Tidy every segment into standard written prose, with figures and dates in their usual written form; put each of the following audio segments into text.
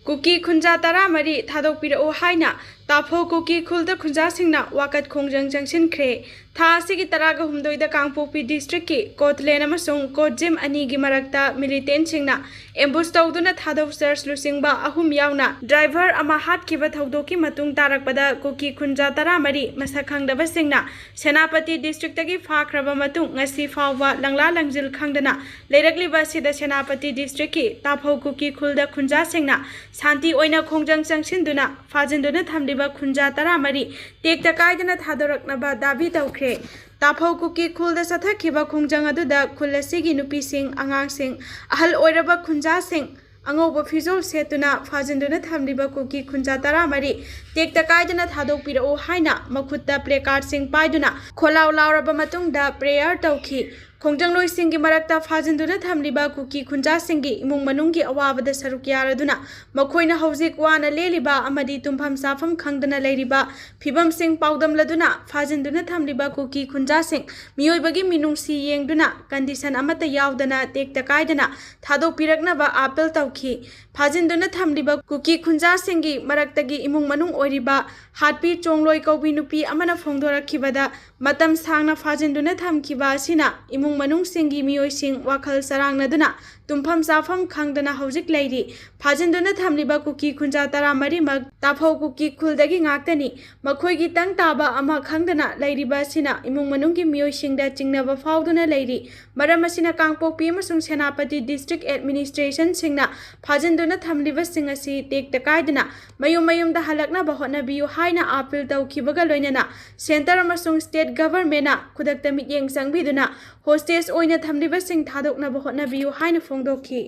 cookie खुंजा तरा मरी थादोकपिरओ हाइना ताफो cookie खुलदा खुंजा सिंगना वाकत खोंजंग जंगसिनख्रे था सिगी तरागा हुमदोइदा कांगपोकपी डिस्ट्रिक्ट की कोटलेन अमसुंग कोजिम अनि गी मरक्ता मिलिटेंट सिंगना एम्बुस तौदुना थादो सर्च लुसिंगबा अहुम यावना ड्राइवर अमा हातखिबा थौदोकी मतुंग तारकपदा कुकी खुंजा तरा मरी मसक खंगदबा सिंगना सेनापति डिस्ट्रिक्ट तगी फाख्रबा मतुंग ngasi फावबा लंगला लंगजिल खंगदना लेरकलिबा सिदा सेनापति डिस्ट्रिक्ट की ताफो कुकी खुलदा खुंजा सिंगना शांति ओइना खोंजंग जंगसिनदुना फाजिनदुना थमलिबा खुंजा तरा मरी टेक्ता कायदना थादोरकनबा दाबी तौख्रे ताफो कुकी खुलदा सथखिबा खोंजंग अदुदा खुलसिगी नुपीसिंग आंगांसिंग अहल ओइरबा खुंजासिंग अंगोबा फिजोल सेतुना फाजिनदुना थमलिबा कुकी खुंजा तरा मरी टेक्ता कायदना थादोकपिरओ हाइना मखुत्ता प्लेकार्ड सिंग पाइदुना खोलाव लावरबा मतुंगदा प्रेयर तौखी खोंजंग लोइसिंगी मरक्ता फाजिनदुना थमलिबा कुकी खुंजासिंगी इमुंग मनुंगी अवाबदा सरुक यारदुना मखोइना हौजिक वाना लेलिबा अमदी तुम्फम साफम खंगदना लेरिबा फिबम सिंग पाउदमलदुना फाजिनदुना थमलिबा कुकी खुंजासिंग मियोइबगी मिनुंगसी येंगदुना कंडीशन अमता यावदना टेक्ता कायदना थादोकपिरकनबा अपील तौखी फाजिनदुना थमलिबा कुकी खुंजासिंगी मरक्तगी इमुंग मनुंग ओइरिबा हाटपी चोंगलोय कौबी नुपी अमना फोंदोरखिबदा मतम सांगना फाजिनदुना थमखिबा असिना इमुंग मनुंग सिंगी मियोइसिंग वाखल सरांगनदुना तुम्फम साफम खंगदना हौजिक लेरी फाजिनदुना थमलिबा कुकी खुंजा तरा मरीमक ताफो कुकी खुलदगी ngaktani मखोइगी तंग ताबा अमा खंगदना लेरिबा सिना इमुंग मनुंगी मियोइसिंगदा चिंगनबा फावदुना लेरी मरम असिना कांगपोकपी अमसुंग सेनापति डिस्ट्रिक्ट एडमिनिस्ट्रेशन सिंगना फाजिनदुना थमलिबा सिंग असि टेक्ता कायदना मयुम मयुमदा हलकनबा होटनाबियु हाइना अपील तौखिबगा लोइनना सेंटर अमसुंग स्टेट गवर्नमेंटना खुदक्ता मित्येंग संगबिदुना होस्टेज ओइना थमलिबा सिंग थादोकनबा होटनाबियु हाइना फोंदोखी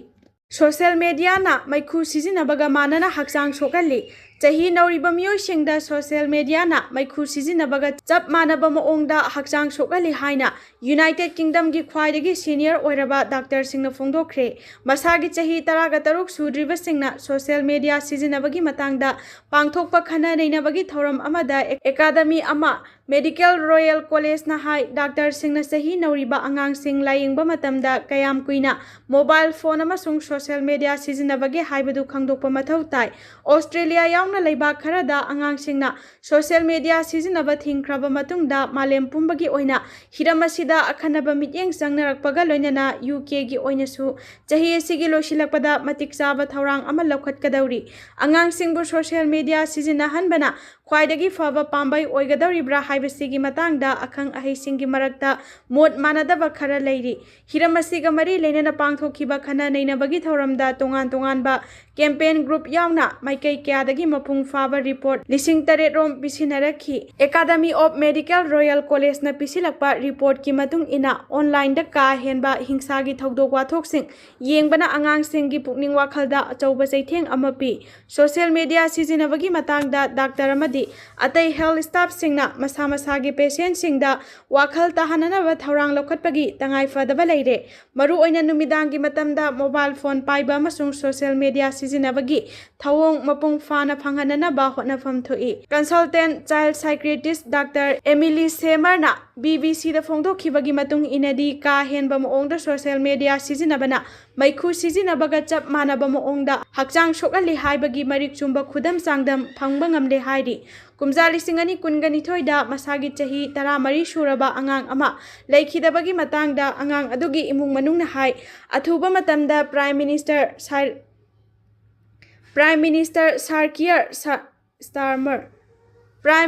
सोशल मीडिया ना मैखु सिजिनबगा मानना हक्चांग सोकली चाही नौरिबा मियोइसिंगदा सोशल मीडिया ना मैखु सिजिनबगा चप मानबा मओंगदा हक्चांग सोकली हाइना यूनाइटेड किंगडम की ख्वाइदगी सीनियर ओइरबा डॉक्टर सिंगना फोंदोखरे मसागी चाही तरागा तरुक सुद्रिबा सिंगना सोशल मीडिया सिजिनबगी मतंगदा पांगथोकपा खना नैनबगी थौरम अमदा एकाडेमी अमा मेडिकल रॉयल कॉलेज ना हाई डॉक्टर सिंगना चाही नौरिबा आंगांग सिंग लायिंगबा मतमदा कयाम कुइना मोबाइल फोन अमसुंग सोशल मीडिया सिजिनबगे हाइबदु खंगदोकपा मथौ ताई ऑस्ट्रेलिया यावना लैबाक खरदा आंगांग सिंगना सोशल मीडिया सिजिनबा थिंख्रबा मतुंगदा मालेम पुंबगी ओइना हिरम असिदा अखनबा मित्येंग संगनरकपगा लोइनना यूके गी ओइनसु चाही असिगी लोसिलकपदा मतिक चाबा थौरांग अमा लौखटकदौरी आंगांग सिंगबु सोशल मीडिया सिजिनहनबना ख्वाइदगी फबा पांबै ओइगदौरिब्रा हाइबसिगी मतंगदा अखंग अहैसिंगी मरक्ता मोद मानदबा खरा लेरी हिरम असिगा मरी लेनना पांगथोखिबा खना नैनबगी थौरमदा तोंगान तोंगानबा कैंपेन ग्रुप यावना माइकई क्यादगी मपुंग फाबा रिपोर्ट लिसिंग तरेट रोम पिसिनरखी academy of medical royal college ना पिसिलकपा रिपोर्ट की मतुंग इना ऑनलाइन दा का हेनबा हिंसागी थौदोक वाथोकसिंग येंगबना आंगांगसिंगी पुकनिंग वाखलदा अचौबा चैथेंग अमपी सोशल मीडिया सिजिनबगी मतंगदा डॉक्टर अमदी अतै हेल्थ स्टाफ सिंगना मसा मसागी पेशेंट सिंगदा वाखल ताहननबा थौरांग लौखटपगी तंगाई फदबा लेरे मरु ओइना नुमिदांगी मतमदा मोबाइल फोन पाइबा अमसुंग सोशल मीडिया सिजिनबगी थौंग मपुंग फाना फंगननबा होटनफम थोई consultant child psychiatrist doctor Emily सेमरना BBC दा फोंदोखिबगी मतुंग इनदी का हेनबा मओंगदा सोशल मीडिया सिजिनबना मैखु सिजिनबगा चप मानबा मओंगदा हक्चांग सोकली हाइबगी मरिक चुंबा खुदम चांगदम फंगबा ngamle हाइरी कुमजा लिसिंग अनि कुनगनिथोइदा मसागी चाही 13 सुरबा आंगांग अमा लेखिदबगी मतंगदा आंगांग अदुगी इमुंग मनुंगना हाइ अथुबा मतमदा प्राइम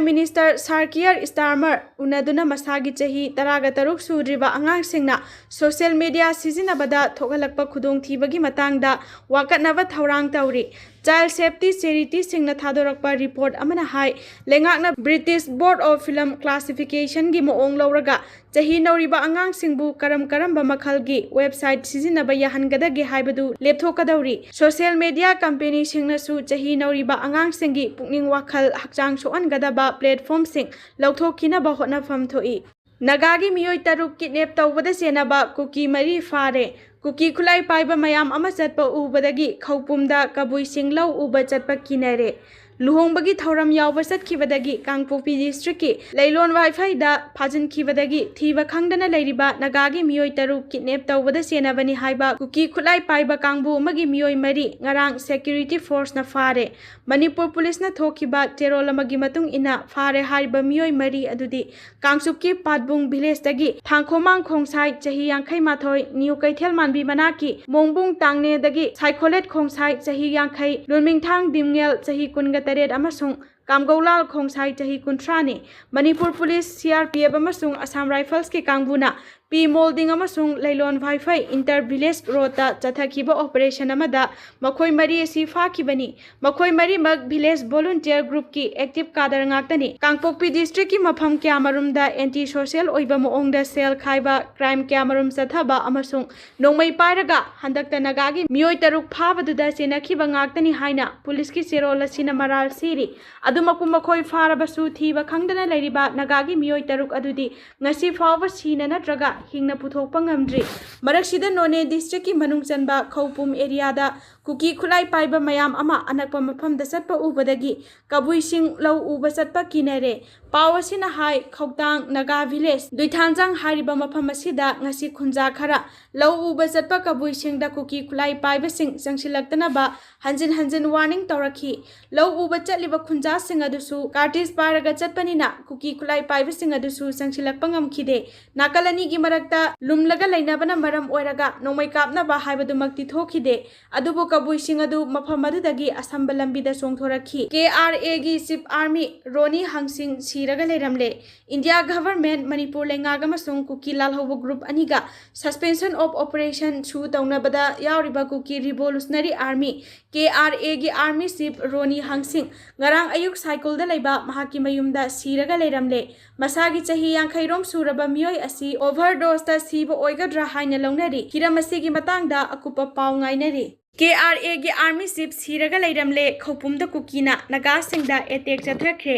मिनिस्टर सार्कियर स्टारमर उनदुना मसागी चाही 13 सुद्रिबा आंगांग सिंगना सोशल मीडिया सिजिनबदा थोगलकपा खुदोंग थीबगी मतंगदा वाकटनबा थौरांग तौरी चाइल्ड सेफ्टी चैरिटी सिंगना थादोरकपा रिपोर्ट अमना हाई लेंगाकना British Board of Film Classification की मोंग लौरगा चाही नौरिबा आंगांग सिंगबु करम मखलगी वेबसाइट सिजिनबा याहनगदगे हाइबदु लेपथोकदौरी सोशल मीडिया कंपनी सिंगनासु चाही नौरिबा आंगांग सिंगी पुकनिंग वाखल हक्चांग सोअनगदबा प्लेटफॉर्म सिंग लौथोकिनबा होटनफम थोई नगागी मियोय तरुक किडनैप तौबदा सेनबा कुकी मरी फारे कुकी खुलाई पाइबा मयाम अमा चटपा उबदगी खौपुमदा kabui सिंगलौ उब चटपा किनरे luhongbagi thauram yawba satkhibadagi Kangpokpi district ki Leilon Wi-Fi da phajankhibadagi thiba khangdana leiriba nagagi miyoi taru kidnap tawbada senabani haiba Kuki khulai paiba kangbu amagi miyoi mari ngarang security force na fare Manipur police na thokiba terol amagi matung ina fare haiba miyoi mari adudi Kangsupki Patbung village dagi Thangkhomang khongsai chahi yankhai mathoi New Kaithel manbi manaki Mongbung tangne dagi Psycholet khongsai chahi yankhai Lunmingthang dimngel chahi kunga taret amasung Kamgolal khongsai chahi kuntrani Manipur police CRPF amasung Assam Rifles ki kangbuna P molding amasung Leilon Wi-Fi inter village road ta chathakiba operation amada makhoi mari asi fakibani makhoi mari mag village volunteer group ki active kadar ngaktani Kangpokpi district ki mafam kyamarum da anti social oiba moong da sel khaiba crime kyamarum sathaba amasung nongmai pairaga handakta nagagi miyoi taruk phabadu senakhiba ngaktani haina police ki serol asina maral siri adumapu makhoi farabasu thiba khangdana leiriba nagagi miyoi taruk adudi ngasi fawba sina natraga hingna puthokpa ngamdri maraksida none district ki manung chanba Khopum area da Kuki khulai paiba mayam ama anakpa mafam da satpa ubadagi kabui sing lau uba satpa kinare pawasina hai Khawtang naga village duithanjang hariba mafam asida ngasi khunja khara lau uba satpa kabui sing da Kuki khulai paiba sing sangsilaktana ba hanjin warning tawrakhi lau uba chatliba khunja sing adusu kartis paraga chatpanina Kuki khulai paiba sing adusu sangsilakpa ngamkhide nakalani gi marakta lumlaga lainabana maram oiraga nomai kapna ba haibadumakti thokhide adubu kabui sing adu mafam adudagi asamba lambida songthorakhi KRA gi chief army Roni Hangsing siraga leiramle India government Manipur lengaga masung Kuki lalhobo group aniga suspension of operation chu taunabada yauriba Kuki revolutionary army KRA gi army chief Roni Hangsing ngarang ayuk cycle da leiba mahaki mayumda siraga leiramle masagi chahi yankairom suraba miyoi asi overdose ta siba oigadra haina launari hiramasi gi matangda akupa paw ngainari KRA gi army chief siraga leiramle Khopum da Kukina naga singda attack chathakre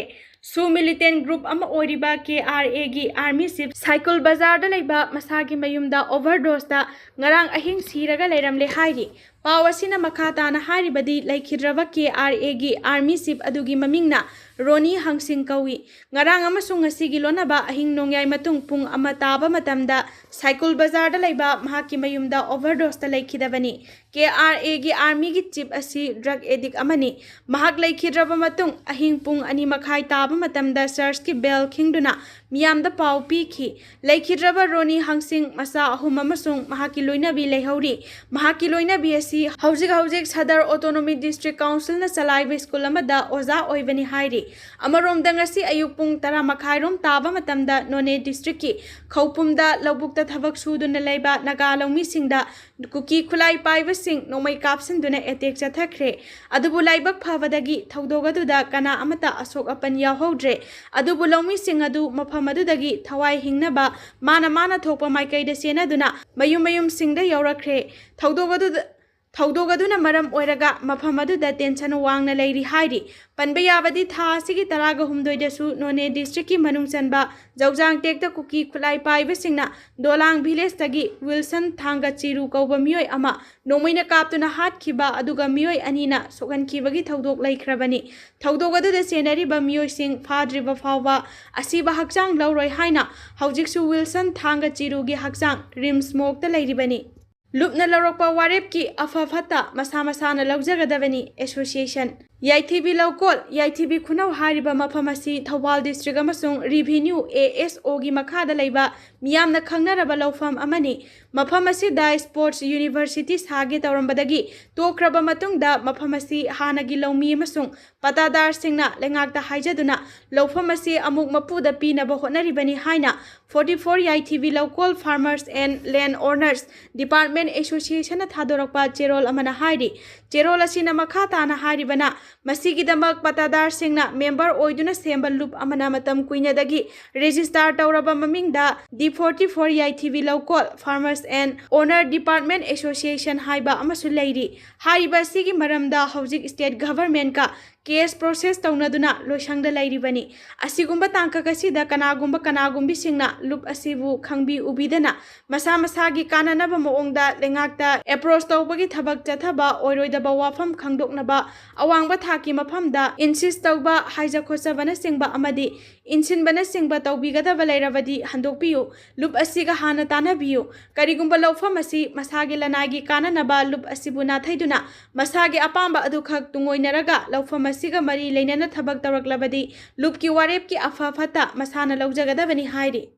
Su militant group ama oiriba KRA gi army chief cycle bazar da leiba masagi mayumda overdose da ngarang ahing siraga leiramle hairi pawasina makata na haribadi laikhidraba KRA gi army chief adugi mamingna Roni Hangsing kawi ngarang amasung asigi lonaba ahing nongyai matung pung ama taba matamda cycle bazar da leiba mahaki mayumda overdose da laikhidabani KRA gi army gi chief asi drug addict amani mahak laikhidraba matung ahing pung ani makhai taba matamda search ki bell khingduna miyamda paw pikhi laikhidraba Roni Hangsing masa ahum amasung mahaki loinabi leihori mahaki loinabi asi hauzik Sadar Autonomy District Council na salaiba school amada oza oibani hairi amarom dangasi ayuk pung tara makhairom taba matamda none district ki Khopum da lobukta thabak suduna leiba naga lawmi singda Kuki khulai paiba sing nomai kapsin duna attack chathakre adubu laibak phabadagi thaudoga da kana amata asok apan yahodre adubu lawmi sing adu mafam adudagi thawai hingnaba mana thokpa maikai da sena duna mayum singda yaurakre thaudogaduna maram oiraga mafam aduda tension wangna leiri hairi panba yabadi tha asigi taraga humdoi su none district ki manung chanba jaujang tekta Kuki khulai paiba singna dolang village tagi Wilson thanga chiru kauba miyoi ama nomoina kaptuna hat khiba aduga miyoi anina sogan khibagi thaudok laikhrabani thaudogaduna senariba miyoi sing phadriba phawba asiba hakjang lauroi haina haujiksu Wilson thanga chiru gi hakjang rim smoke ta leiribani Lupna Larokpa Warep ki afafata masana lawjagadabani association Yaithibi Lawkol Yaithibi Khunau hariba mafamasi Thawal district amasung revenue ASO gi makhada leiba miyamna khangnaraba lawfam amani mafamasi da sports university sage tawrambadagi tokraba matungda mafamasi hanagi lawmi amasung patadar singna lengakta haijaduna lawfamasi amuk mapuda pinaba hotnaribani haina 44 Yaithibi Lawkol Farmers and Land Owners Department Association thadorkpa cherol amana hairi cherol asina makhata na haribana Masigidamak patadar singna member oiduna semba loop amana matam kuinadagi register tawraba mamingda D44 Yaithibi Lawkol Farmers and Owner Department Association haiba amasu leiri haiba sigi maramda haujik state government ka case process taunaduna loisangda lairibani asigumba tangka kasida kanagumbi singna loop asibu khangbi ubidana masa gi kananaba moongda lengakta approach tawbagi thabak chathaba oiroida ꯑꯣꯏꯔꯣꯏꯗꯕ ꯋꯥꯐꯝ ꯈꯪꯗꯣꯛꯅꯕ ꯑꯋꯥꯡꯕ ꯊꯥꯛꯀꯤ ꯃꯐꯝꯗ ꯏꯟꯁꯤꯁ ꯇꯧꯕ ꯍꯥꯏꯖ ꯈꯣꯠꯆꯕꯅꯆꯤꯡꯕ ꯑꯃꯗꯤ ꯏꯟꯁꯤꯟꯕꯅꯆꯤꯡꯕ ꯇꯧꯕꯤꯒꯗꯕ ꯂꯩꯔꯕꯗꯤ ꯍꯟꯗꯣꯛꯄꯤꯌꯨ ꯂꯨꯞ ꯑꯁꯤꯒ ꯍꯥꯟꯅ ꯇꯥꯟꯅꯕꯤꯌꯨ ꯀꯔꯤꯒꯨꯝꯕ ꯂꯧꯐꯝ ꯑꯁꯤ ꯃꯁꯥꯒꯤ ꯂꯅꯥꯏꯒꯤ ꯀꯥꯟꯅꯅꯕ ꯂꯨꯞ ꯑꯁꯤꯕꯨ ꯅꯥꯊꯩꯗꯨꯅ ꯃꯁꯥꯒꯤ ꯑꯄꯥꯝꯕ ꯑꯗꯨꯈꯛ ꯇꯨꯡꯑꯣꯏꯅꯔꯒ ꯂꯧꯐꯝ ꯑꯁꯤꯒ ꯃꯔꯤ ꯂꯩꯅꯅ ꯊꯕꯛ ꯇꯧꯔꯛꯂꯕꯗꯤ ꯂꯨꯞꯀꯤ ꯋꯥꯔꯦꯞꯀꯤ ꯑꯐ ꯐꯠꯇ ꯃꯁꯥꯅ ꯂꯧꯖꯒꯗꯕꯅꯤ ꯍꯥꯏꯔꯤ